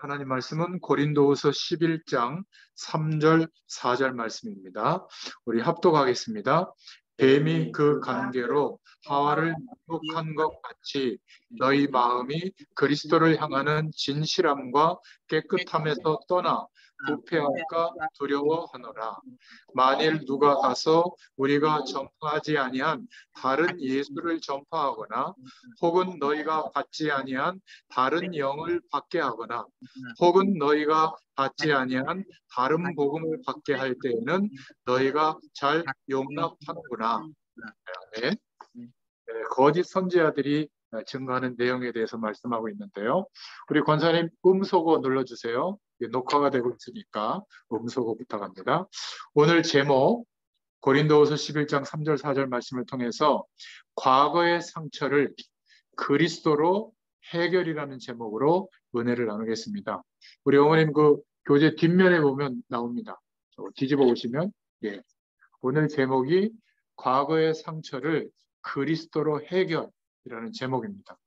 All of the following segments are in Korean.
하나님 말씀은 고린도후서 11장 3절 4절 말씀입니다. 우리 합독하겠습니다. 뱀이 그 관계로 하와를 유혹한 것 같이 너희 마음이 그리스도를 향하는 진실함과 깨끗함에서 떠나 부패할까 두려워하노라. 만일 누가 가서 우리가 전파하지 아니한 다른 예수를 전파하거나 혹은 너희가 받지 아니한 다른 영을 받게 하거나 혹은 너희가 받지 아니한 다른 복음을 받게 할 때에는 너희가 잘 용납하는구나. 네. 거짓 선지자들이 증거하는 내용에 대해서 말씀하고 있는데요. 우리 권사님 음소거 눌러주세요. 녹화가 되고 있으니까 음소거 부탁합니다. 오늘 제목 고린도후서 11장 3절 4절 말씀을 통해서 과거의 상처를 그리스도로 해결이라는 제목으로 은혜를 나누겠습니다. 우리 어머님 그 교재 뒷면에 보면 나옵니다. 뒤집어 보시면 예. 오늘 제목이 과거의 상처를 그리스도로 해결이라는 제목입니다.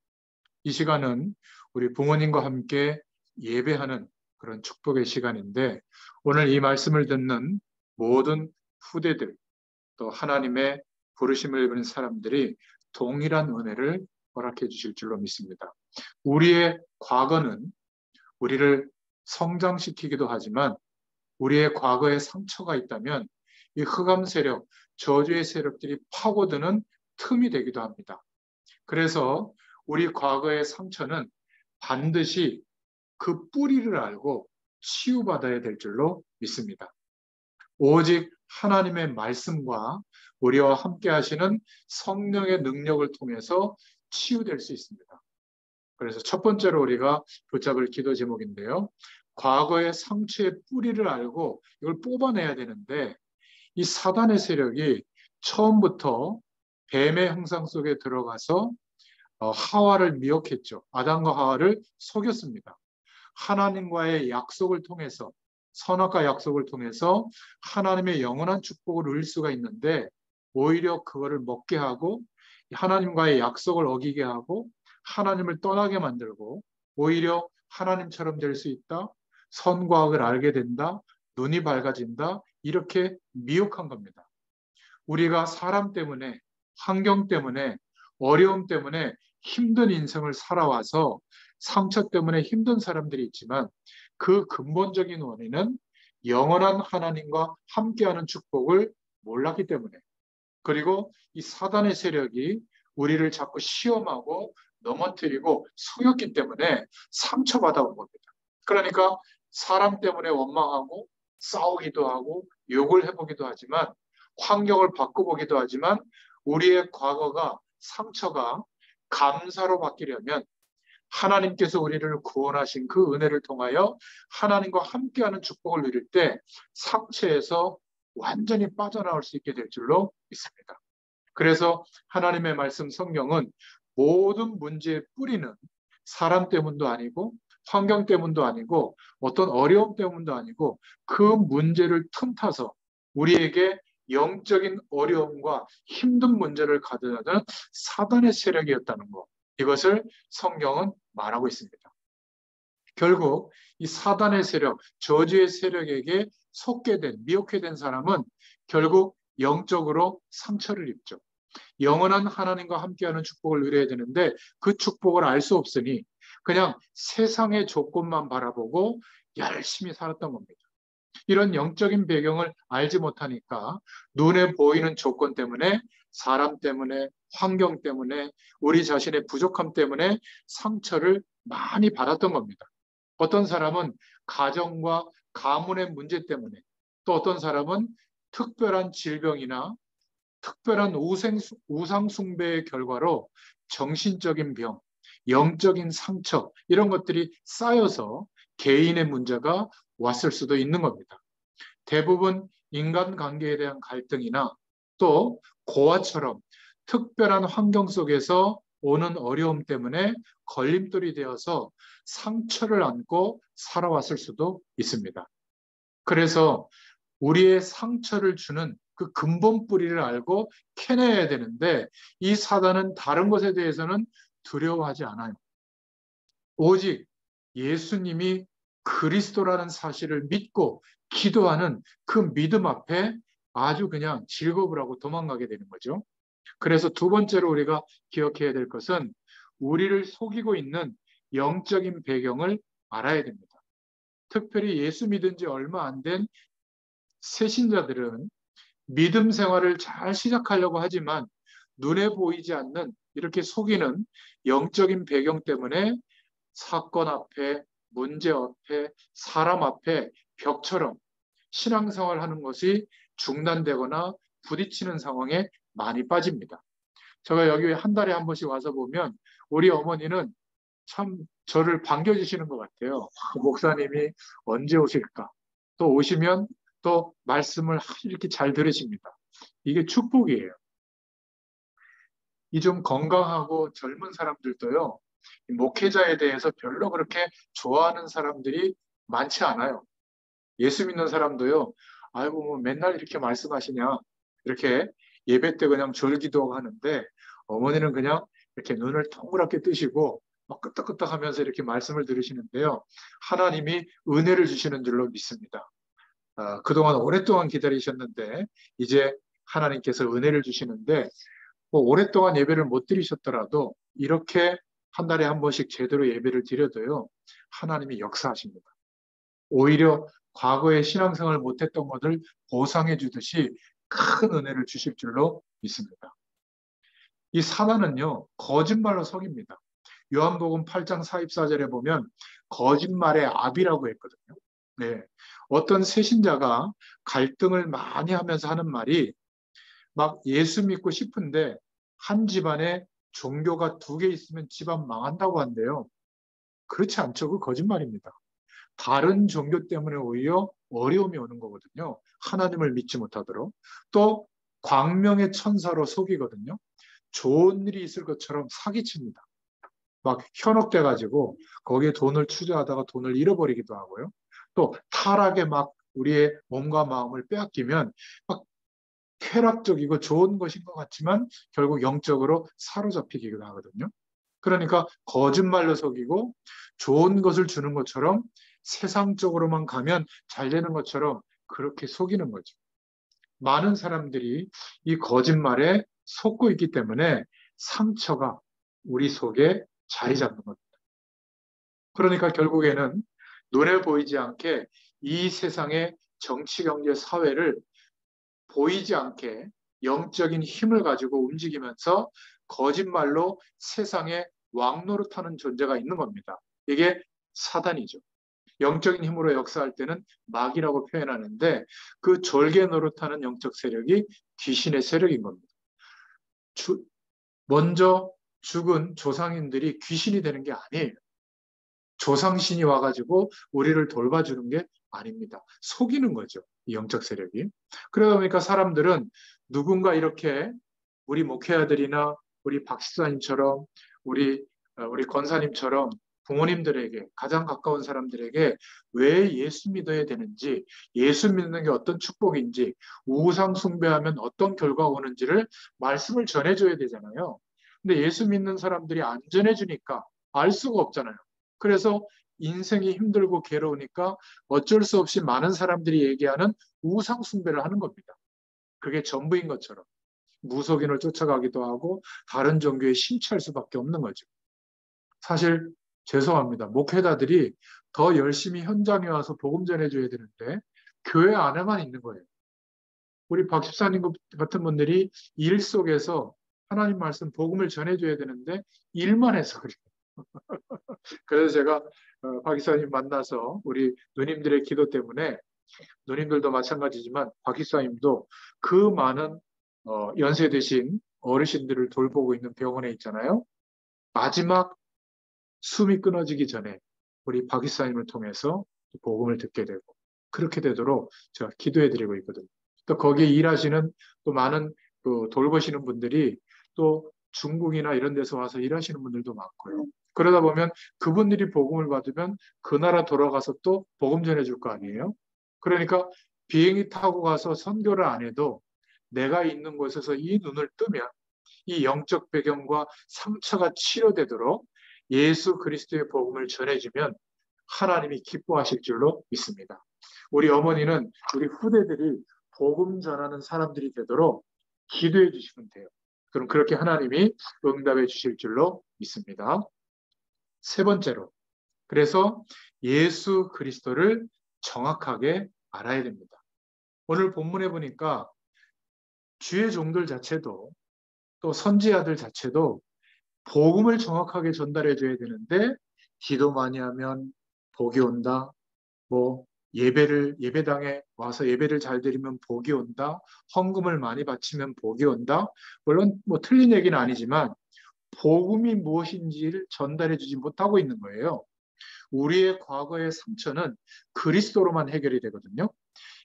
이 시간은 우리 부모님과 함께 예배하는 그런 축복의 시간인데 오늘 이 말씀을 듣는 모든 후대들 또 하나님의 부르심을 입은 사람들이 동일한 은혜를 허락해 주실 줄로 믿습니다. 우리의 과거는 우리를 성장시키기도 하지만 우리의 과거에 상처가 있다면 이 흑암 세력, 저주의 세력들이 파고드는 틈이 되기도 합니다. 그래서 우리 과거의 상처는 반드시 그 뿌리를 알고 치유받아야 될 줄로 믿습니다. 오직 하나님의 말씀과 우리와 함께 하시는 성령의 능력을 통해서 치유될 수 있습니다. 그래서 첫 번째로 우리가 붙잡을 기도 제목인데요. 과거의 상처의 뿌리를 알고 이걸 뽑아내야 되는데 이 사단의 세력이 처음부터 뱀의 형상 속에 들어가서 하와를 미혹했죠. 아담과 하와를 속였습니다. 하나님과의 약속을 통해서 선악과 약속을 통해서 하나님의 영원한 축복을 누릴 수가 있는데 오히려 그거를 먹게 하고 하나님과의 약속을 어기게 하고 하나님을 떠나게 만들고 오히려 하나님처럼 될 수 있다. 선과 악을 알게 된다. 눈이 밝아진다. 이렇게 미혹한 겁니다. 우리가 사람 때문에 환경 때문에 어려움 때문에 힘든 인생을 살아와서 상처 때문에 힘든 사람들이 있지만 그 근본적인 원인은 영원한 하나님과 함께하는 축복을 몰랐기 때문에 그리고 이 사단의 세력이 우리를 자꾸 시험하고 넘어뜨리고 속였기 때문에 상처받아온 겁니다. 그러니까 사람 때문에 원망하고 싸우기도 하고 욕을 해보기도 하지만 환경을 바꿔보기도 하지만 우리의 과거가 상처가 감사로 바뀌려면 하나님께서 우리를 구원하신 그 은혜를 통하여 하나님과 함께하는 축복을 누릴 때 상처에서 완전히 빠져나올 수 있게 될 줄로 믿습니다. 그래서 하나님의 말씀 성경은 모든 문제의 뿌리는 사람 때문도 아니고 환경 때문도 아니고 어떤 어려움 때문도 아니고 그 문제를 틈타서 우리에게 영적인 어려움과 힘든 문제를 가져다주는 사단의 세력이었다는 것. 이것을 성경은 말하고 있습니다. 결국 이 사단의 세력, 저주의 세력에게 속게 된, 미혹게 된 사람은 결국 영적으로 상처를 입죠. 영원한 하나님과 함께하는 축복을 누려야 되는데 그 축복을 알 수 없으니 그냥 세상의 조건만 바라보고 열심히 살았던 겁니다. 이런 영적인 배경을 알지 못하니까 눈에 보이는 조건 때문에 사람 때문에 환경 때문에 우리 자신의 부족함 때문에 상처를 많이 받았던 겁니다. 어떤 사람은 가정과 가문의 문제 때문에 또 어떤 사람은 특별한 질병이나 특별한 우상 숭배의 결과로 정신적인 병, 영적인 상처 이런 것들이 쌓여서 개인의 문제가 왔을 수도 있는 겁니다. 대부분 인간관계에 대한 갈등이나 또 고아처럼 특별한 환경 속에서 오는 어려움 때문에 걸림돌이 되어서 상처를 안고 살아왔을 수도 있습니다. 그래서 우리의 상처를 주는 그 근본 뿌리를 알고 캐내야 되는데 이 사단은 다른 것에 대해서는 두려워하지 않아요. 오직 예수님이 그리스도라는 사실을 믿고 기도하는 그 믿음 앞에 아주 그냥 즐거움을 하고 도망가게 되는 거죠. 그래서 두 번째로 우리가 기억해야 될 것은 우리를 속이고 있는 영적인 배경을 알아야 됩니다. 특별히 예수 믿은 지 얼마 안 된 새신자들은 믿음 생활을 잘 시작하려고 하지만 눈에 보이지 않는 이렇게 속이는 영적인 배경 때문에 사건 앞에, 문제 앞에, 사람 앞에 벽처럼 신앙생활 하는 것이 중단되거나 부딪히는 상황에 많이 빠집니다. 제가 여기 한 달에 한 번씩 와서 보면 우리 어머니는 참 저를 반겨주시는 것 같아요. 목사님이 언제 오실까? 또 오시면 또 말씀을 이렇게 잘 들으십니다. 이게 축복이에요. 이 좀 건강하고 젊은 사람들도요, 목회자에 대해서 별로 그렇게 좋아하는 사람들이 많지 않아요. 예수 믿는 사람도요, 아이고, 뭐 맨날 이렇게 말씀하시냐. 이렇게 예배 때 그냥 절기도 하는데, 어머니는 그냥 이렇게 눈을 동그랗게 뜨시고, 막 끄덕끄덕 하면서 이렇게 말씀을 들으시는데요. 하나님이 은혜를 주시는 줄로 믿습니다. 그동안 오랫동안 기다리셨는데, 이제 하나님께서 은혜를 주시는데, 뭐 오랫동안 예배를 못 드리셨더라도, 이렇게 한 달에 한 번씩 제대로 예배를 드려도요, 하나님이 역사하십니다. 오히려 과거에 신앙생활을 못했던 것을 보상해 주듯이 큰 은혜를 주실 줄로 믿습니다. 이 사단은요, 거짓말로 속입니다. 요한복음 8장 44절에 보면 거짓말의 압이라고 했거든요. 네. 어떤 새신자가 갈등을 많이 하면서 하는 말이 막 예수 믿고 싶은데 한 집안에 종교가 두 개 있으면 집안 망한다고 한대요. 그렇지 않죠. 그 거짓말입니다. 다른 종교 때문에 오히려 어려움이 오는 거거든요. 하나님을 믿지 못하도록. 또 광명의 천사로 속이거든요. 좋은 일이 있을 것처럼 사기칩니다. 막 현혹돼가지고 거기에 돈을 투자하다가 돈을 잃어버리기도 하고요. 또 타락에 막 우리의 몸과 마음을 빼앗기면 막 쾌락적이고 좋은 것인 것 같지만 결국 영적으로 사로잡히기도 하거든요. 그러니까 거짓말로 속이고 좋은 것을 주는 것처럼 세상적으로만 가면 잘 되는 것처럼 그렇게 속이는 거죠. 많은 사람들이 이 거짓말에 속고 있기 때문에 상처가 우리 속에 자리 잡는 겁니다. 그러니까 결국에는 눈에 보이지 않게 이 세상의 정치, 경제, 사회를 보이지 않게 영적인 힘을 가지고 움직이면서 거짓말로 세상에 왕노릇하는 존재가 있는 겁니다. 이게 사단이죠. 영적인 힘으로 역사할 때는 마귀라고 표현하는데 그 졸개 노릇하는 영적 세력이 귀신의 세력인 겁니다. 먼저 죽은 조상인들이 귀신이 되는 게 아니에요. 조상신이 와가지고 우리를 돌봐주는 게 아닙니다. 속이는 거죠. 이 영적 세력이. 그러다 보니까 사람들은 누군가 이렇게 우리 목회자들이나 우리 박식사님처럼 우리 권사님처럼 부모님들에게 가장 가까운 사람들에게 왜 예수 믿어야 되는지, 예수 믿는 게 어떤 축복인지, 우상 숭배하면 어떤 결과가 오는지를 말씀을 전해줘야 되잖아요. 근데 예수 믿는 사람들이 안 전해주니까 알 수가 없잖아요. 그래서 인생이 힘들고 괴로우니까 어쩔 수 없이 많은 사람들이 얘기하는 우상 숭배를 하는 겁니다. 그게 전부인 것처럼. 무속인을 쫓아가기도 하고 다른 종교에 심취할 수밖에 없는 거죠. 사실 죄송합니다. 목회자들이 더 열심히 현장에 와서 복음 전해줘야 되는데 교회 안에만 있는 거예요. 우리 박 집사님 같은 분들이 일 속에서 하나님 말씀 복음을 전해줘야 되는데 일만 해서 그래요. 그래서 제가 박 집사님 만나서 우리 누님들의 기도 때문에 누님들도 마찬가지지만 박 집사님도 그 많은 연세 드신 어르신들을 돌보고 있는 병원에 있잖아요. 마지막 숨이 끊어지기 전에 우리 박 집사님을 통해서 복음을 듣게 되고 그렇게 되도록 제가 기도해 드리고 있거든요. 또 거기에 일하시는 또 많은 그 돌보시는 분들이 또 중국이나 이런 데서 와서 일하시는 분들도 많고요. 그러다 보면 그분들이 복음을 받으면 그 나라 돌아가서 또 복음 전해줄 거 아니에요? 그러니까 비행기 타고 가서 선교를 안 해도 내가 있는 곳에서 이 눈을 뜨면 이 영적 배경과 상처가 치료되도록 예수 그리스도의 복음을 전해주면 하나님이 기뻐하실 줄로 믿습니다. 우리 어머니는 우리 후대들이 복음 전하는 사람들이 되도록 기도해 주시면 돼요. 그럼 그렇게 하나님이 응답해 주실 줄로 믿습니다. 세 번째로, 그래서 예수 그리스도를 정확하게 알아야 됩니다. 오늘 본문에 보니까 주의 종들 자체도 또 선지자들 자체도 복음을 정확하게 전달해 줘야 되는데 기도 많이 하면 복이 온다. 뭐 예배당에 와서 예배를 잘 드리면 복이 온다. 헌금을 많이 바치면 복이 온다. 물론 뭐 틀린 얘기는 아니지만 복음이 무엇인지를 전달해 주지 못하고 있는 거예요. 우리의 과거의 상처는 그리스도로만 해결이 되거든요.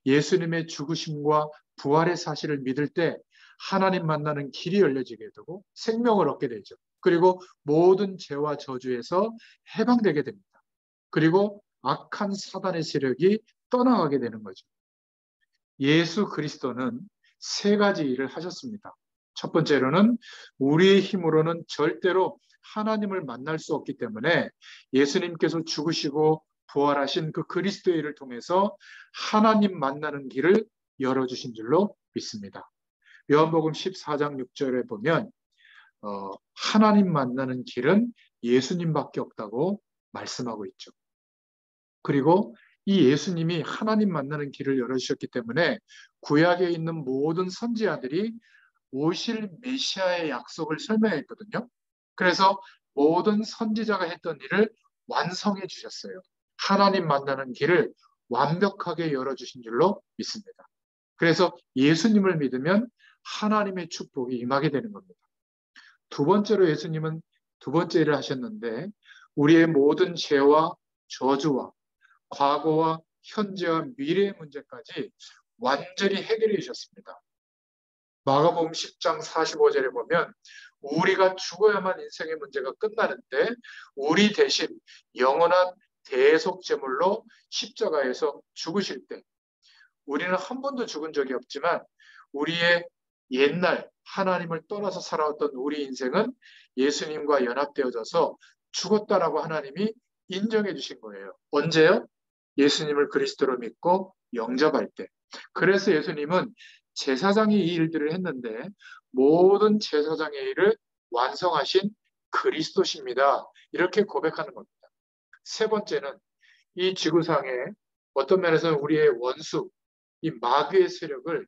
예수님의 죽으심과 부활의 사실을 믿을 때 하나님 만나는 길이 열려지게 되고 생명을 얻게 되죠. 그리고 모든 죄와 저주에서 해방되게 됩니다. 그리고 악한 사단의 세력이 떠나가게 되는 거죠. 예수 그리스도는 세 가지 일을 하셨습니다. 첫 번째로는 우리의 힘으로는 절대로 하나님을 만날 수 없기 때문에 예수님께서 죽으시고 부활하신 그 그리스도의 일을 통해서 하나님 만나는 길을 열어주신 줄로 믿습니다. 요한복음 14장 6절에 보면 하나님 만나는 길은 예수님밖에 없다고 말씀하고 있죠. 그리고 이 예수님이 하나님 만나는 길을 열어주셨기 때문에 구약에 있는 모든 선지자들이 오실 메시아의 약속을 설명했거든요. 그래서 모든 선지자가 했던 일을 완성해 주셨어요. 하나님 만나는 길을 완벽하게 열어주신 줄로 믿습니다. 그래서 예수님을 믿으면 하나님의 축복이 임하게 되는 겁니다. 두 번째로 예수님은 두 번째 일을 하셨는데 우리의 모든 죄와 저주와 과거와 현재와 미래의 문제까지 완전히 해결해 주셨습니다. 마가복음 10장 45절에 보면 우리가 죽어야만 인생의 문제가 끝나는데 우리 대신 영원한 대속제물로 십자가에서 죽으실 때 우리는 한 번도 죽은 적이 없지만 우리의 옛날 하나님을 떠나서 살아왔던 우리 인생은 예수님과 연합되어져서 죽었다라고 하나님이 인정해 주신 거예요. 언제요? 예수님을 그리스도로 믿고 영접할 때. 그래서 예수님은 제사장이 이 일들을 했는데 모든 제사장의 일을 완성하신 그리스도십니다. 이렇게 고백하는 겁니다. 세 번째는 이 지구상에 어떤 면에서는 우리의 원수, 이 마귀의 세력을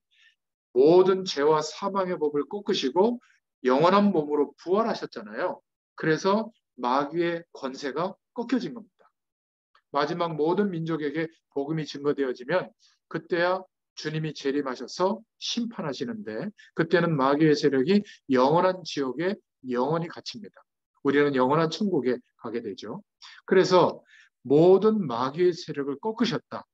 모든 죄와 사망의 법을 꺾으시고 영원한 몸으로 부활하셨잖아요. 그래서 마귀의 권세가 꺾여진 겁니다. 마지막 모든 민족에게 복음이 증거되어지면 그때야 주님이 재림하셔서 심판하시는데 그때는 마귀의 세력이 영원한 지옥에 영원히 갇힙니다. 우리는 영원한 천국에 가게 되죠. 그래서 모든 마귀의 세력을 꺾으셨다.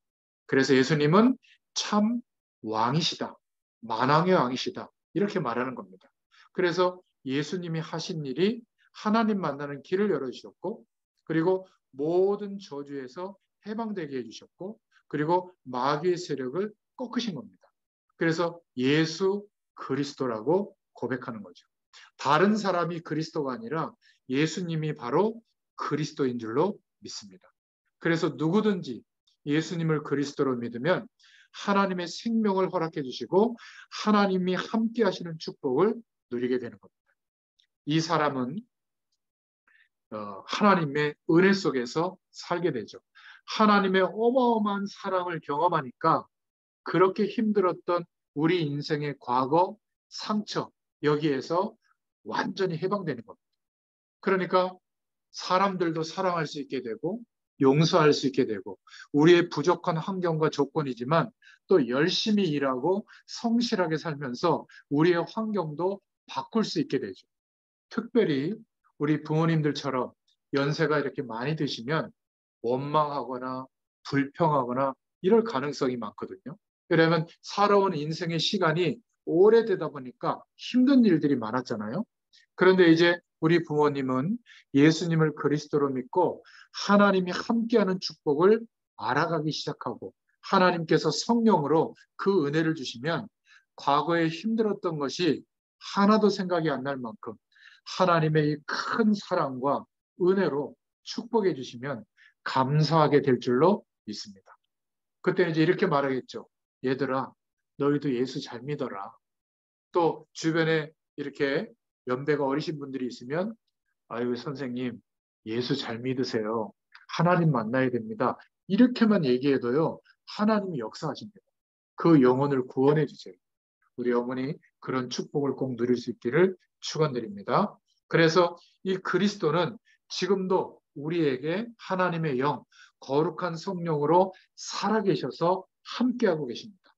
그래서 예수님은 참 왕이시다. 만왕의 왕이시다. 이렇게 말하는 겁니다. 그래서 예수님이 하신 일이 하나님 만나는 길을 열어주셨고 그리고 모든 저주에서 해방되게 해주셨고 그리고 마귀의 세력을 꺾으신 겁니다. 그래서 예수 그리스도라고 고백하는 거죠. 다른 사람이 그리스도가 아니라 예수님이 바로 그리스도인 줄로 믿습니다. 그래서 누구든지 예수님을 그리스도로 믿으면 하나님의 생명을 허락해 주시고 하나님이 함께 하시는 축복을 누리게 되는 겁니다. 이 사람은 하나님의 은혜 속에서 살게 되죠. 하나님의 어마어마한 사랑을 경험하니까 그렇게 힘들었던 우리 인생의 과거, 상처 여기에서 완전히 해방되는 겁니다. 그러니까 사람들도 사랑할 수 있게 되고 용서할 수 있게 되고 우리의 부족한 환경과 조건이지만 또 열심히 일하고 성실하게 살면서 우리의 환경도 바꿀 수 있게 되죠. 특별히 우리 부모님들처럼 연세가 이렇게 많이 드시면 원망하거나 불평하거나 이럴 가능성이 많거든요. 왜냐하면 살아온 인생의 시간이 오래되다 보니까 힘든 일들이 많았잖아요. 그런데 이제 우리 부모님은 예수님을 그리스도로 믿고 하나님이 함께하는 축복을 알아가기 시작하고 하나님께서 성령으로 그 은혜를 주시면 과거에 힘들었던 것이 하나도 생각이 안 날 만큼 하나님의 이 큰 사랑과 은혜로 축복해 주시면 감사하게 될 줄로 믿습니다. 그때 이제 이렇게 말하겠죠. 얘들아, 너희도 예수 잘 믿어라. 또 주변에 이렇게 연배가 어리신 분들이 있으면 아유 선생님 예수 잘 믿으세요. 하나님 만나야 됩니다. 이렇게만 얘기해도요. 하나님이 역사하십니다. 그 영혼을 구원해 주세요. 우리 어머니 그런 축복을 꼭 누릴 수 있기를 축원드립니다. 그래서 이 그리스도는 지금도 우리에게 하나님의 영, 거룩한 성령으로 살아계셔서 함께하고 계십니다.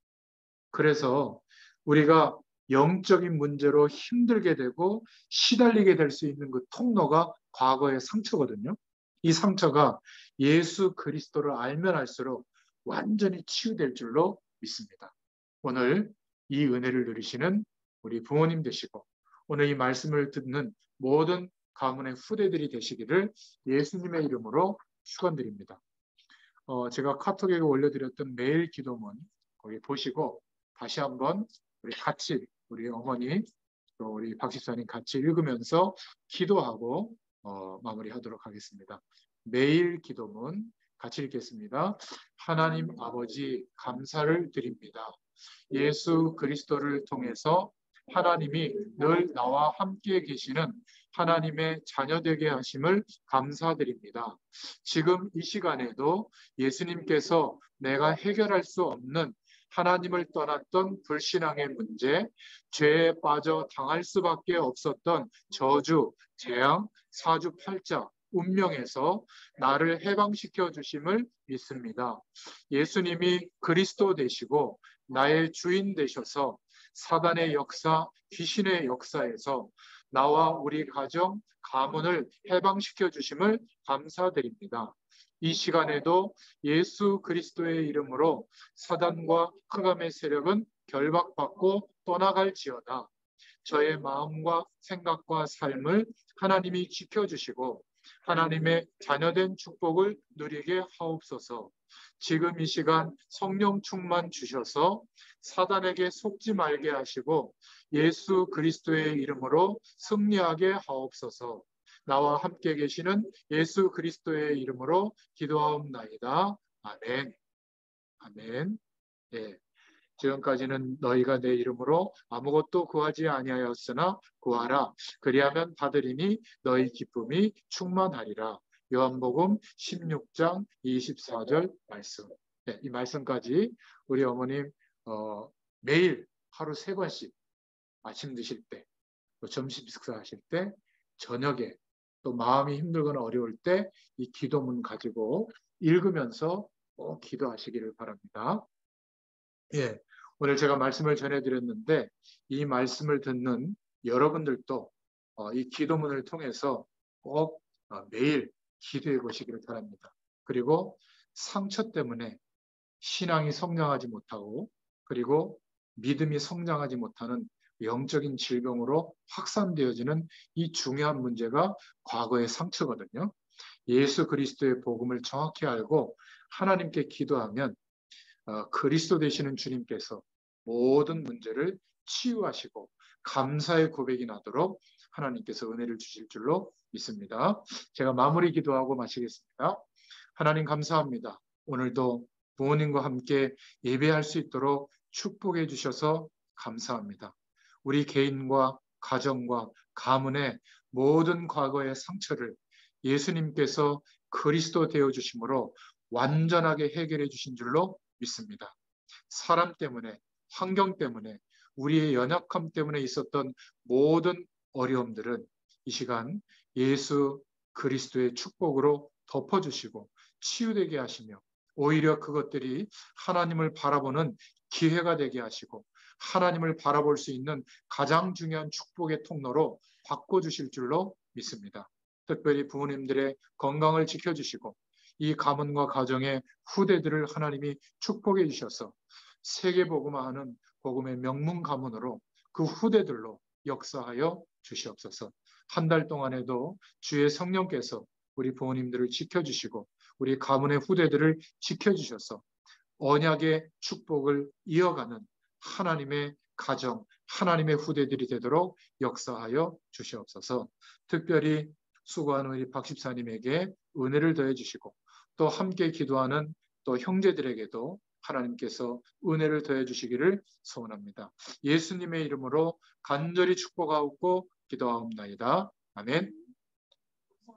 그래서 우리가 영적인 문제로 힘들게 되고 시달리게 될 수 있는 그 통로가 과거의 상처거든요. 이 상처가 예수 그리스도를 알면 알수록 완전히 치유될 줄로 믿습니다. 오늘 이 은혜를 누리시는 우리 부모님 되시고 오늘 이 말씀을 듣는 모든 가문의 후대들이 되시기를 예수님의 이름으로 축원드립니다. 제가 카톡에 올려드렸던 매일 기도문 거기 보시고 다시 한번 우리 같이 우리 어머니 또 우리 박 집사님 같이 읽으면서 기도하고 마무리하도록 하겠습니다. 매일 기도문 같이 읽겠습니다. 하나님 아버지 감사를 드립니다. 예수 그리스도를 통해서 하나님이 늘 나와 함께 계시는 하나님의 자녀되게 하심을 감사드립니다. 지금 이 시간에도 예수님께서 내가 해결할 수 없는 하나님을 떠났던 불신앙의 문제, 죄에 빠져 당할 수밖에 없었던 저주, 재앙, 사주팔자, 운명에서 나를 해방시켜 주심을 믿습니다. 예수님이 그리스도 되시고 나의 주인 되셔서 사단의 역사, 귀신의 역사에서 나와 우리 가정, 가문을 해방시켜 주심을 감사드립니다. 이 시간에도 예수 그리스도의 이름으로 사단과 흑암의 세력은 결박받고 떠나갈지어다. 저의 마음과 생각과 삶을 하나님이 지켜주시고 하나님의 자녀된 축복을 누리게 하옵소서. 지금 이 시간 성령 충만 주셔서 사단에게 속지 말게 하시고 예수 그리스도의 이름으로 승리하게 하옵소서. 나와 함께 계시는 예수 그리스도의 이름으로 기도하옵나이다. 아멘. 아멘. 예. 지금까지는 너희가 내 이름으로 아무것도 구하지 아니하였으나 구하라. 그리하면 받으리니 너희 기쁨이 충만하리라. 요한복음 16장 24절 말씀. 네, 이 말씀까지 우리 어머님 매일 하루 3번씩 아침 드실 때, 또 점심 식사하실 때, 저녁에 또 마음이 힘들거나 어려울 때 이 기도문 가지고 읽으면서 꼭 기도하시기를 바랍니다. 예, 오늘 제가 말씀을 전해드렸는데 이 말씀을 듣는 여러분들도 이 기도문을 통해서 꼭 매일 기도해 보시기를 바랍니다. 그리고 상처 때문에 신앙이 성장하지 못하고 그리고 믿음이 성장하지 못하는 영적인 질병으로 확산되어지는 이 중요한 문제가 과거의 상처거든요. 예수 그리스도의 복음을 정확히 알고 하나님께 기도하면 그리스도 되시는 주님께서 모든 문제를 치유하시고 감사의 고백이 나도록 하나님께서 은혜를 주실 줄로 믿습니다. 제가 마무리 기도하고 마치겠습니다. 하나님 감사합니다. 오늘도 부모님과 함께 예배할 수 있도록 축복해 주셔서 감사합니다. 우리 개인과 가정과 가문의 모든 과거의 상처를 예수님께서 그리스도 되어 주심으로 완전하게 해결해 주신 줄로 믿습니다. 사람 때문에, 환경 때문에, 우리의 연약함 때문에 있었던 모든 어려움들은 이 시간 예수 그리스도의 축복으로 덮어주시고 치유되게 하시며 오히려 그것들이 하나님을 바라보는 기회가 되게 하시고 하나님을 바라볼 수 있는 가장 중요한 축복의 통로로 바꿔주실 줄로 믿습니다. 특별히 부모님들의 건강을 지켜주시고 이 가문과 가정의 후대들을 하나님이 축복해 주셔서 세계복음화하는 복음의 명문 가문으로 그 후대들로 역사하여 주시옵소서. 한 달 동안에도 주의 성령께서 우리 부모님들을 지켜주시고 우리 가문의 후대들을 지켜주셔서 언약의 축복을 이어가는 하나님의 가정, 하나님의 후대들이 되도록 역사하여 주시옵소서. 특별히 수고하는 우리 박 집사님에게 은혜를 더해 주시고 또 함께 기도하는 또 형제들에게도 하나님께서 은혜를 더해 주시기를 소원합니다. 예수님의 이름으로 간절히 축복하고 기도하옵나이다. 아멘.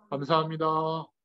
감사합니다.